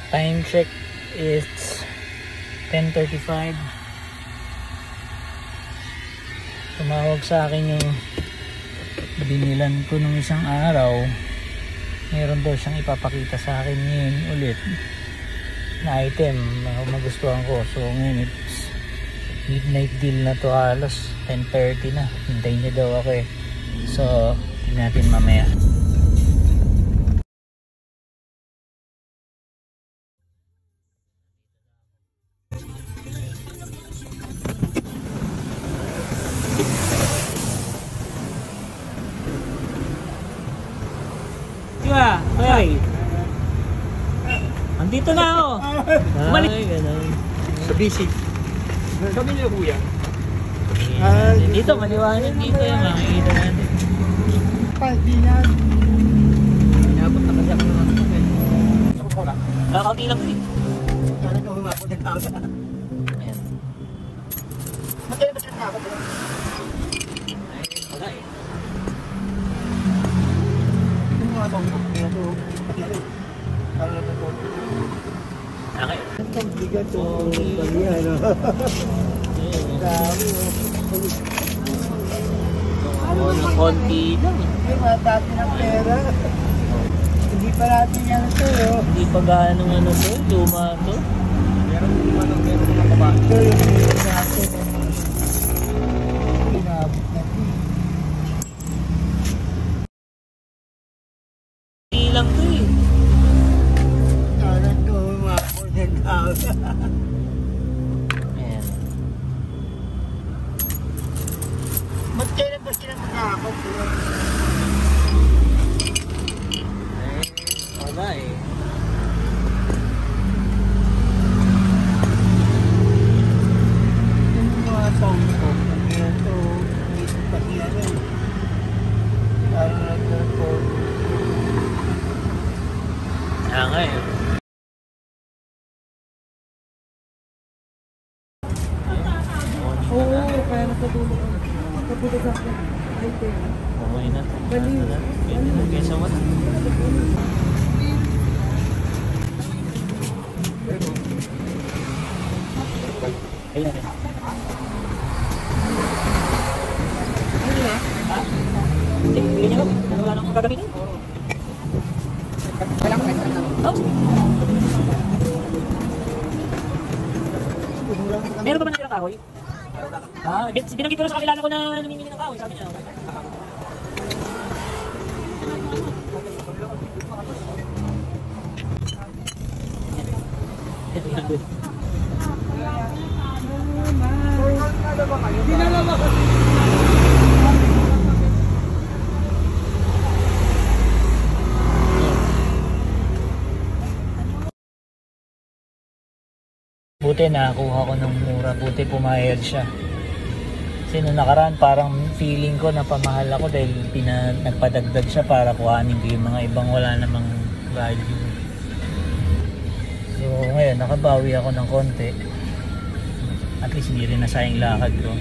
Time check is 10:35. Tumawag sa akin yung binilan ko nung isang araw. Meron daw siyang ipapakita sa akin ngayon ulit na item magustuhan ko. So ngayon it's midnight deal na to, halos 10:30 na. Hintayin niya daw ako eh. So tingnan natin mamaya. Diba? Hoy! Andito na ako! Ay, ganun. Sa busy. Sabi niyo kuya. Dito, maliwanag dito yung makikita natin. Hindi na. Inabot na kasi ako naman. Kakaunti lang din. Sana ka humapot ng tao sa akin. Matay ba siya na ako? Ay, wala eh. Yung mga tao kaya ito, pati ito. Parang ito. Okay. Ang bigat ito. Bali ano. Dami oh. Konti lang eh. May matati ng pera. Hindi pa natin yan ito eh. Hindi pa gaano ano to, luma to. Meron din naman ang meron mga baba. Ito yung meron natin. Inabot natin. Hindi lang to eh. Sana ito humapot ng tao. Ayan. Ba't kailan ba sila magkakot? Wala eh. Yung mga sound ko, ito, dito pati ano eh. Parang nag-record. Kaya nga eh. Oo, kaya nakatulog ako. Nakatulog ako. Ay, kaya. Okay na to. Baliw. Pwede na kesa wala. Ayun natin. Ano na? Ha? Sige, bigyan niyo. Wala nang gagamitin? Wala ko kahit ano. Oh. Meron pa ba natin ng kahoy? Binanggit ko na sa kakilala ko na namimili ng kahoy. Sabi niya. Dinala ba kasi? Buti nakakuha ko ng mura. Buti pumayag siya. Kasi nung nakaraan parang feeling ko na pamahal ako dahil nagpadagdag siya para kuhanin ko yung mga ibang wala namang value. So ngayon nakabawi ako ng konti. At least hindi rin nasayang lakad ko.